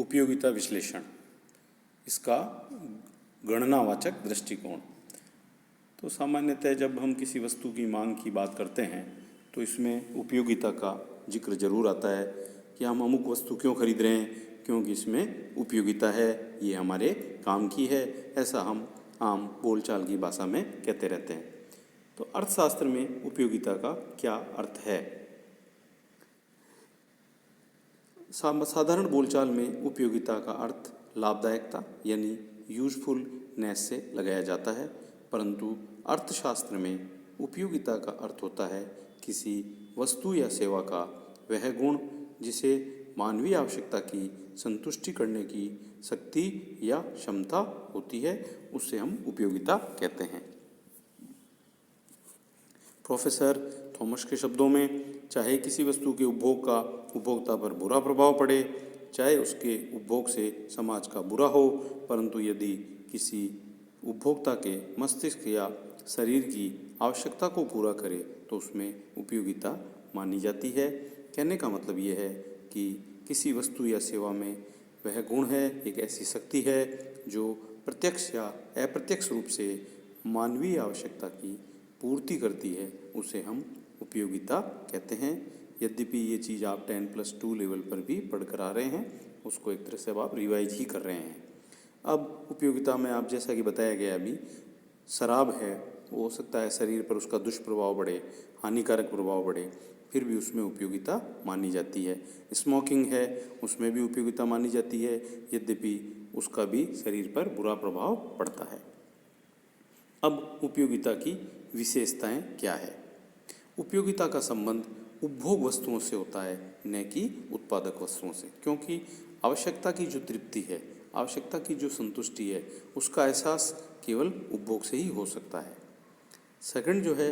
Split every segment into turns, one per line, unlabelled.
उपयोगिता विश्लेषण, इसका गणनावाचक दृष्टिकोण। तो सामान्यतः जब हम किसी वस्तु की मांग की बात करते हैं तो इसमें उपयोगिता का जिक्र जरूर आता है कि हम अमुक वस्तु क्यों खरीद रहे हैं, क्योंकि इसमें उपयोगिता है, ये हमारे काम की है, ऐसा हम आम बोलचाल की भाषा में कहते रहते हैं। तो अर्थशास्त्र में उपयोगिता का क्या अर्थ है? साधारण बोलचाल में उपयोगिता का अर्थ लाभदायकता यानी यूजफुलनेस से लगाया जाता है, परंतु अर्थशास्त्र में उपयोगिता का अर्थ होता है किसी वस्तु या सेवा का वह गुण जिसे मानवीय आवश्यकता की संतुष्टि करने की शक्ति या क्षमता होती है, उससे हम उपयोगिता कहते हैं। प्रोफेसर थॉमस के शब्दों में, चाहे किसी वस्तु के उपभोग का उपभोक्ता पर बुरा प्रभाव पड़े, चाहे उसके उपभोग से समाज का बुरा हो, परंतु यदि किसी उपभोक्ता के मस्तिष्क या शरीर की आवश्यकता को पूरा करे तो उसमें उपयोगिता मानी जाती है। कहने का मतलब ये है कि किसी वस्तु या सेवा में वह गुण है, एक ऐसी शक्ति है जो प्रत्यक्ष या अप्रत्यक्ष रूप से मानवीय आवश्यकता की पूर्ति करती है, उसे हम उपयोगिता कहते हैं। यद्यपि ये चीज़ आप 10+2 लेवल पर भी पढ़ कर आ रहे हैं, उसको एक तरह से अब आप रिवाइज ही कर रहे हैं। अब उपयोगिता में आप जैसा कि बताया गया अभी, शराब है, हो सकता है शरीर पर उसका दुष्प्रभाव पड़े, हानिकारक प्रभाव पड़े, फिर भी उसमें उपयोगिता मानी जाती है। स्मोकिंग है, उसमें भी उपयोगिता मानी जाती है, यद्यपि उसका भी शरीर पर बुरा प्रभाव पड़ता है। अब उपयोगिता की विशेषताएं क्या है? उपयोगिता का संबंध उपभोग वस्तुओं से होता है, न कि उत्पादक वस्तुओं से, क्योंकि आवश्यकता की जो तृप्ति है, आवश्यकता की जो संतुष्टि है, उसका एहसास केवल उपभोग से ही हो सकता है। सेकंड जो है,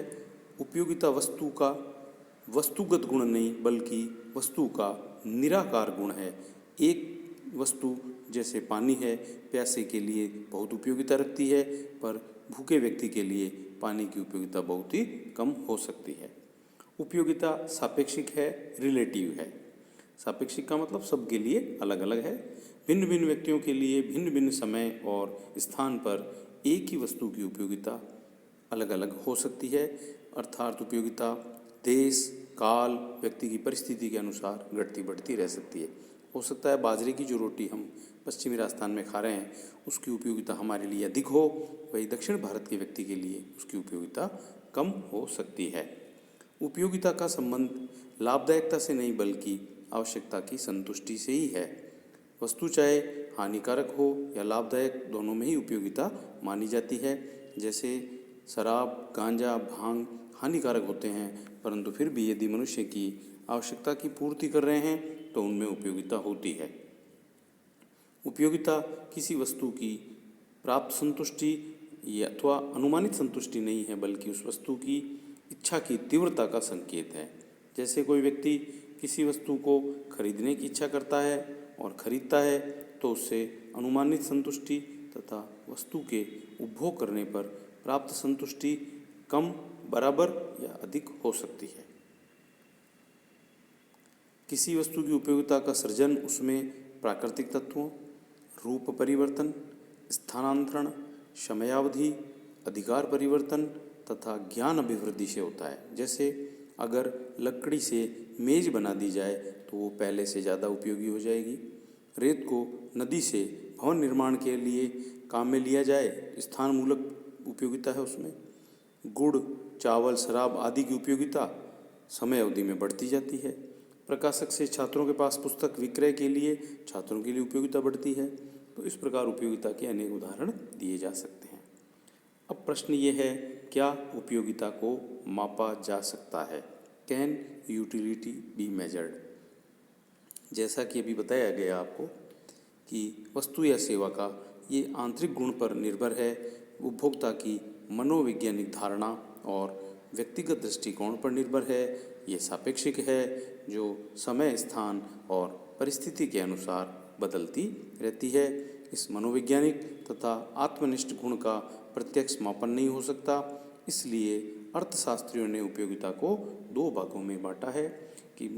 उपयोगिता वस्तु का वस्तुगत गुण नहीं बल्कि वस्तु का निराकार गुण है। एक वस्तु जैसे पानी है, प्यासे के लिए बहुत उपयोगिता रखती है, पर भूखे व्यक्ति के लिए पानी की उपयोगिता बहुत ही कम हो सकती है। उपयोगिता सापेक्षिक है, रिलेटिव है। सापेक्षिक का मतलब सबके लिए अलग अलग है। भिन्न भिन्न व्यक्तियों के लिए भिन्न भिन्न समय और स्थान पर एक ही वस्तु की उपयोगिता अलग अलग हो सकती है। अर्थात उपयोगिता देश, काल, व्यक्ति की परिस्थिति के अनुसार घटती बढ़ती रह सकती है। हो सकता है बाजरे की जो रोटी हम पश्चिमी राजस्थान में खा रहे हैं उसकी उपयोगिता हमारे लिए अधिक हो, वही दक्षिण भारत के व्यक्ति के लिए उसकी उपयोगिता कम हो सकती है। उपयोगिता का संबंध लाभदायकता से नहीं बल्कि आवश्यकता की संतुष्टि से ही है। वस्तु चाहे हानिकारक हो या लाभदायक, दोनों में ही उपयोगिता मानी जाती है। जैसे शराब, गांजा, भांग हानिकारक होते हैं, परंतु फिर भी यदि मनुष्य की आवश्यकता की पूर्ति कर रहे हैं तो उनमें उपयोगिता होती है। उपयोगिता किसी वस्तु की प्राप्त संतुष्टि या अथवा अनुमानित संतुष्टि नहीं है, बल्कि उस वस्तु की इच्छा की तीव्रता का संकेत है। जैसे कोई व्यक्ति किसी वस्तु को खरीदने की इच्छा करता है और खरीदता है तो उससे अनुमानित संतुष्टि तथा वस्तु के उपभोग करने पर प्राप्त संतुष्टि कम, बराबर या अधिक हो सकती है। किसी वस्तु की उपयोगिता का सृजन उसमें प्राकृतिक तत्वों, रूप परिवर्तन, स्थानांतरण, समयावधि, अधिकार परिवर्तन तथा ज्ञान अभिवृद्धि से होता है। जैसे अगर लकड़ी से मेज बना दी जाए तो वो पहले से ज़्यादा उपयोगी हो जाएगी। रेत को नदी से भवन निर्माण के लिए काम में लिया जाए, स्थान मूलक उपयोगिता है उसमें। गुड़, चावल, शराब आदि की उपयोगिता समय अवधि में बढ़ती जाती है। प्रकाशक से छात्रों के पास पुस्तक विक्रय के लिए छात्रों के लिए उपयोगिता बढ़ती है। तो इस प्रकार उपयोगिता के अनेक उदाहरण दिए जा सकते हैं। अब प्रश्न ये है, क्या उपयोगिता को मापा जा सकता है? Can utility be measured? जैसा कि अभी बताया गया आपको कि वस्तु या सेवा का ये आंतरिक गुण पर निर्भर है, उपभोक्ता की मनोवैज्ञानिक धारणा और व्यक्तिगत दृष्टिकोण पर निर्भर है। ये सापेक्षिक है जो समय, स्थान और परिस्थिति के अनुसार बदलती रहती है। इस मनोवैज्ञानिक तथा आत्मनिष्ठ गुण का प्रत्यक्ष मापन नहीं हो सकता, इसलिए अर्थशास्त्रियों ने उपयोगिता को दो भागों में बांटा है कि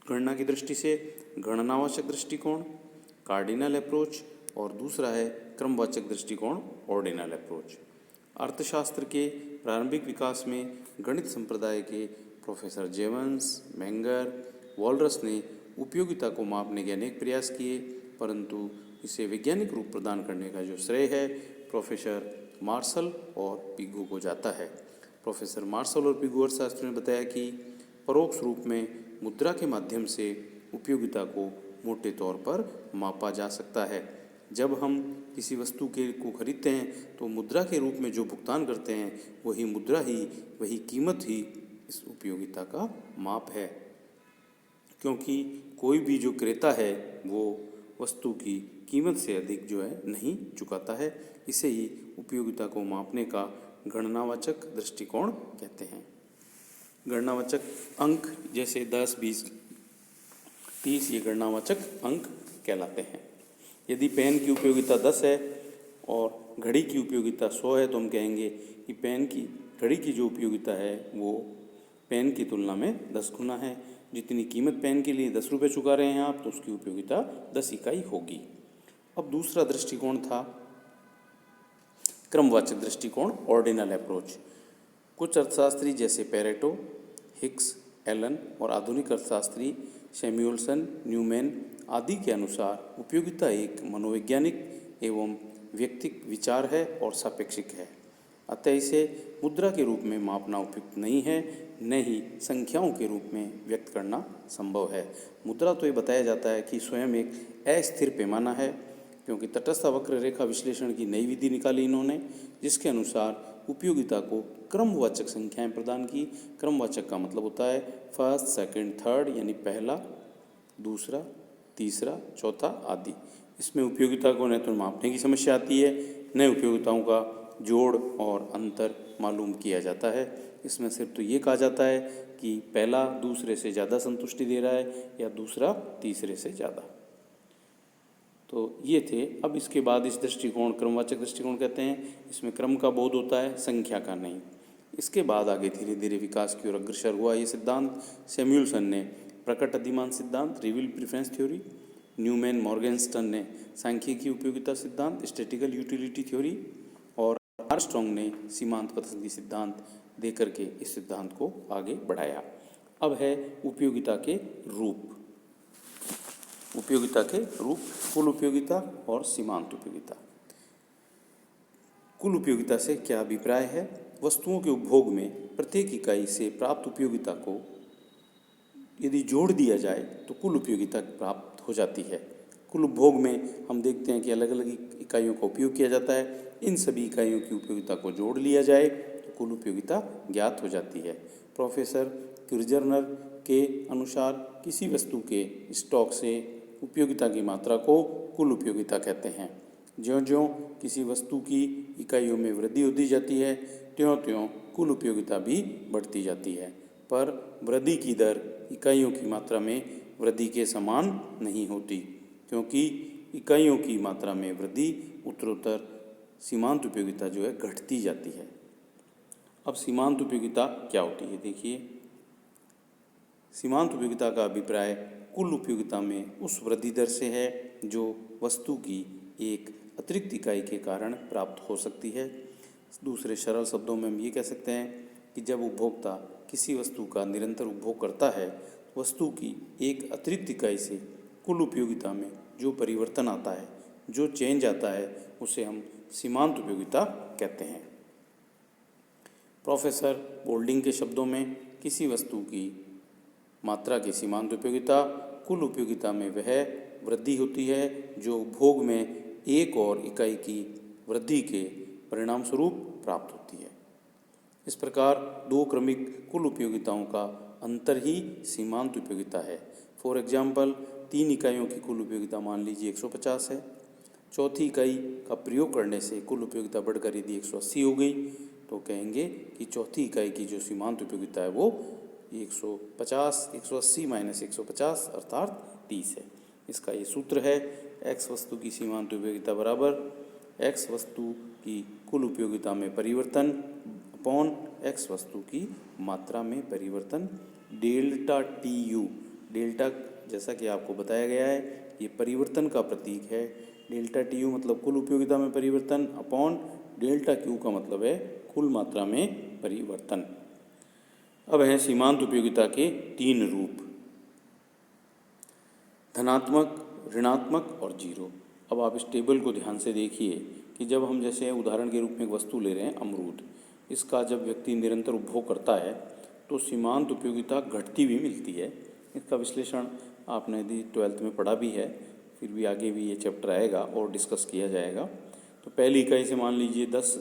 गणना की दृष्टि से गणनावाचक दृष्टिकोण कार्डिनल अप्रोच और दूसरा है क्रमवाचक दृष्टिकोण ऑर्डिनल अप्रोच। अर्थशास्त्र के प्रारंभिक विकास में गणित संप्रदाय के प्रोफेसर जेवंस, मेंगर, वॉलरस ने उपयोगिता को मापने के अनेक प्रयास किए, परंतु इसे वैज्ञानिक रूप प्रदान करने का जो श्रेय है प्रोफेसर मार्शल और पिगू को जाता है। प्रोफेसर मार्शल और पिगू अर्थशास्त्री ने बताया कि परोक्ष रूप में मुद्रा के माध्यम से उपयोगिता को मोटे तौर पर मापा जा सकता है। जब हम किसी वस्तु को खरीदते हैं तो मुद्रा के रूप में जो भुगतान करते हैं वही मुद्रा ही, वही कीमत ही इस उपयोगिता का माप है, क्योंकि कोई भी जो क्रेता है वो वस्तु की कीमत से अधिक जो है नहीं चुकाता है। इसे ही उपयोगिता को मापने का गणनावाचक दृष्टिकोण कहते हैं। गणनावाचक अंक जैसे 10, 20, 30 ये गणनावाचक अंक कहलाते हैं। यदि पेन की उपयोगिता 10 है और घड़ी की उपयोगिता 100 है तो हम कहेंगे कि पेन की घड़ी की जो उपयोगिता है वो पेन की तुलना में 10 गुना है। जितनी कीमत पेन के लिए 10 रुपये चुका रहे हैं आप, तो उसकी उपयोगिता 10 इकाई होगी। अब दूसरा दृष्टिकोण था क्रमवाचक दृष्टिकोण ऑर्डिनल अप्रोच। कुछ अर्थशास्त्री जैसे पेरेटो, हिक्स, एलन और आधुनिक अर्थशास्त्री सैमुअलसन, न्यूमैन आदि के अनुसार उपयोगिता एक मनोवैज्ञानिक एवं व्यक्तिक विचार है और सापेक्षिक है, अतः इसे मुद्रा के रूप में मापना उपयुक्त नहीं है, न ही संख्याओं के रूप में व्यक्त करना संभव है। मुद्रा तो ये बताया जाता है कि स्वयं एक अस्थिर पैमाना है, क्योंकि तटस्थ वक्र रेखा विश्लेषण की नई विधि निकाली इन्होंने, जिसके अनुसार उपयोगिता को क्रमवाचक संख्याएं प्रदान की। क्रमवाचक का मतलब होता है फर्स्ट, सेकंड, थर्ड, यानी पहला, दूसरा, तीसरा, चौथा आदि। इसमें उपयोगिता को न तो मापने की समस्या आती है, न उपयोगिताओं का जोड़ और अंतर मालूम किया जाता है। इसमें सिर्फ तो ये कहा जाता है कि पहला दूसरे से ज़्यादा संतुष्टि दे रहा है या दूसरा तीसरे से ज़्यादा। तो ये थे। अब इसके बाद इस दृष्टिकोण क्रमवाचक दृष्टिकोण कहते हैं, इसमें क्रम का बोध होता है, संख्या का नहीं। इसके बाद आगे धीरे धीरे विकास की ओर अग्रसर हुआ ये सिद्धांत। सैमुअलसन ने प्रकट अधिमान सिद्धांत, रिवील प्रेफरेंस थ्योरी, न्यूमैन मॉर्गनस्टर्न ने सांख्यिकी उपयोगिता सिद्धांत, स्टैटिकल यूटिलिटी थ्योरी, और आर्मस्ट्रांग ने सीमांत पसंदी सिद्धांत दे करके इस सिद्धांत को आगे बढ़ाया। अब है उपयोगिता के रूप। उपयोगिता के रूप कुल उपयोगिता और सीमांत उपयोगिता। कुल उपयोगिता से क्या अभिप्राय है? वस्तुओं के उपभोग में प्रत्येक इकाई से प्राप्त उपयोगिता को यदि जोड़ दिया जाए तो कुल उपयोगिता प्राप्त हो जाती है। कुल उपभोग में हम देखते हैं कि अलग अलग इकाइयों का उपयोग किया जाता है। इन सभी इकाइयों की उपयोगिता को जोड़ लिया जाए तो कुल उपयोगिता ज्ञात हो जाती है। प्रोफेसर किर्जनर के अनुसार किसी वस्तु के स्टॉक से उपयोगिता की मात्रा को कुल उपयोगिता कहते हैं। ज्यों-ज्यों किसी वस्तु की इकाइयों में वृद्धि होती जाती है, त्यों-त्यों कुल उपयोगिता भी बढ़ती जाती है, पर वृद्धि की दर इकाइयों की मात्रा में वृद्धि के समान नहीं होती, क्योंकि इकाइयों की मात्रा में वृद्धि उत्तरोत्तर सीमांत उपयोगिता जो है घटती जाती है। अब सीमांत उपयोगिता क्या होती है? देखिए, सीमांत उपयोगिता का अभिप्राय कुल उपयोगिता में उस वृद्धि दर से है जो वस्तु की एक अतिरिक्त इकाई के कारण प्राप्त हो सकती है। दूसरे सरल शब्दों में हम ये कह सकते हैं कि जब उपभोक्ता किसी वस्तु का निरंतर उपभोग करता है, वस्तु की एक अतिरिक्त इकाई से कुल उपयोगिता में जो परिवर्तन आता है, जो चेंज आता है, उसे हम सीमांत उपयोगिता कहते हैं। प्रोफेसर बोल्डिंग के शब्दों में किसी वस्तु की मात्रा की सीमांत उपयोगिता कुल उपयोगिता में वह वृद्धि होती है जो उपभोग में एक और इकाई की वृद्धि के परिणाम स्वरूप प्राप्त होती है। इस प्रकार दो क्रमिक कुल उपयोगिताओं का अंतर ही सीमांत उपयोगिता है। फॉर एग्जाम्पल, 3 इकाइयों की कुल उपयोगिता मान लीजिए 150 है। चौथी इकाई का प्रयोग करने से कुल उपयोगिता बढ़कर यदि 180 हो गई तो कहेंगे कि चौथी इकाई की जो सीमांत उपयोगिता है वो 180 माइनस 150 अर्थात 30 है। इसका ये सूत्र है, x वस्तु की सीमांत उपयोगिता बराबर x वस्तु की कुल उपयोगिता में परिवर्तन अपॉन x वस्तु की मात्रा में परिवर्तन, डेल्टा TU। डेल्टा जैसा कि आपको बताया गया है ये परिवर्तन का प्रतीक है। डेल्टा टी यू मतलब कुल उपयोगिता में परिवर्तन अपॉन डेल्टा क्यू का मतलब है कुल मात्रा में परिवर्तन। अब है सीमांत उपयोगिता के 3 रूप, धनात्मक, ऋणात्मक और जीरो। अब आप इस टेबल को ध्यान से देखिए कि जब हम जैसे उदाहरण के रूप में एक वस्तु ले रहे हैं अमरूद, इसका जब व्यक्ति निरंतर उपभोग करता है तो सीमांत उपयोगिता घटती हुई मिलती है। इसका विश्लेषण आपने यदि 12th में पढ़ा भी है, फिर भी आगे भी ये चैप्टर आएगा और डिस्कस किया जाएगा। तो पहली इकाई से मान लीजिए 10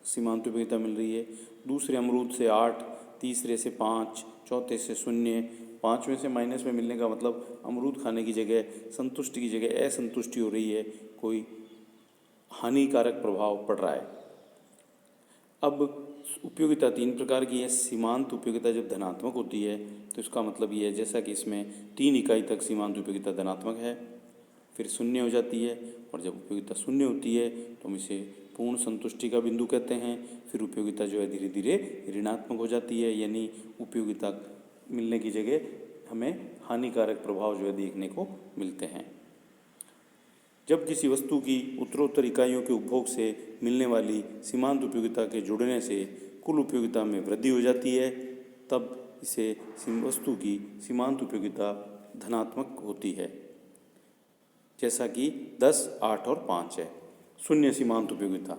सीमांत उपयोगिता मिल रही है, दूसरे अमरूद से 8, तीसरे से 5, चौथे से 0, पाँचवें से माइनस में मिलने का मतलब अमरूद खाने की जगह संतुष्टि की जगह असंतुष्टि हो रही है, कोई हानिकारक प्रभाव पड़ रहा है। अब उपयोगिता 3 प्रकार की है। सीमांत उपयोगिता जब धनात्मक होती है तो इसका मतलब ये है जैसा कि इसमें 3 इकाई तक सीमांत उपयोगिता धनात्मक है, फिर 0 हो जाती है, और जब उपयोगिता 0 होती है तो हम इसे पूर्ण संतुष्टि का बिंदु कहते हैं। फिर उपयोगिता जो है धीरे धीरे ऋणात्मक हो जाती है, यानी उपयोगिता मिलने की जगह हमें हानिकारक प्रभाव जो है देखने को मिलते हैं। जब किसी वस्तु की उत्तरोत्तर इकाइयों के उपभोग से मिलने वाली सीमांत उपयोगिता के जुड़ने से कुल उपयोगिता में वृद्धि हो जाती है, तब इसे वस्तु की सीमांत उपयोगिता धनात्मक होती है, जैसा कि 10, 8 और 5 है। 0 सीमांत उपयोगिता,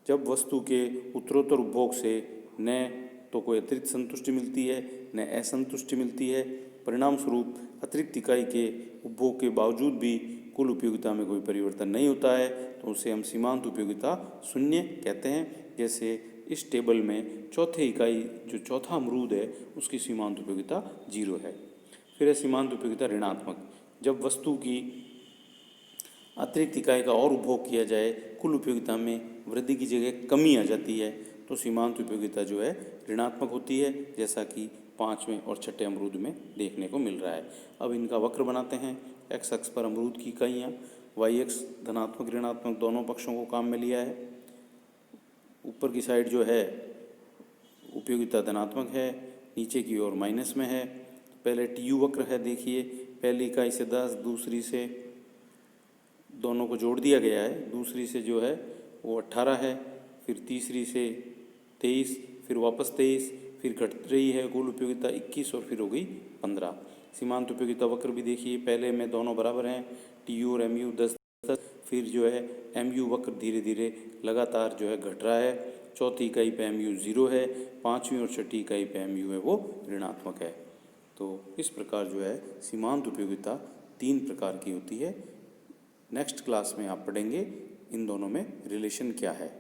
जब वस्तु के उत्तरोत्तर उपभोग से न तो कोई अतिरिक्त संतुष्टि मिलती है न असंतुष्टि मिलती है, परिणाम स्वरूप अतिरिक्त इकाई के उपभोग के बावजूद भी कुल उपयोगिता में कोई परिवर्तन नहीं होता है, तो उसे हम सीमांत उपयोगिता 0 कहते हैं। जैसे इस टेबल में चौथे इकाई जो चौथा अमरूद है उसकी सीमांत उपयोगिता 0 है। फिर है सीमांत उपयोगिता ऋणात्मक, जब वस्तु की अतिरिक्त इकाई का और उपभोग किया जाए, कुल उपयोगिता में वृद्धि की जगह कमी आ जाती है, तो सीमांत उपयोगिता जो है ऋणात्मक होती है, जैसा कि 5वें और 6ठे अमरूद में देखने को मिल रहा है। अब इनका वक्र बनाते हैं। एक्स अक्ष पर अमरूद की इकाइयाँ, वाई अक्ष धनात्मक ऋणात्मक दोनों पक्षों को काम में लिया है। ऊपर की साइड जो है उपयोगिता धनात्मक है, नीचे की ओर माइनस में है। पहले टी यू वक्र है, देखिए पहली इकाई से 10, दूसरी से दोनों को जोड़ दिया गया है, दूसरी से जो है वो 18 है, फिर तीसरी से 23, फिर वापस 23, फिर घट रही है कुल उपयोगिता 21 और फिर हो गई 15। सीमांत उपयोगिता वक्र भी देखिए, पहले में दोनों बराबर हैं, टी यू और एम यू 10, फिर जो है एम यू वक्र धीरे धीरे लगातार जो है घट रहा है। चौथी इकाई पे एम यू 0 है, 5वीं और 6ठी इकाई पे एम यू है वो ऋणात्मक है। तो इस प्रकार जो है सीमांत उपयोगिता 3 प्रकार की होती है। नेक्स्ट क्लास में आप पढ़ेंगे इन दोनों में रिलेशन क्या है।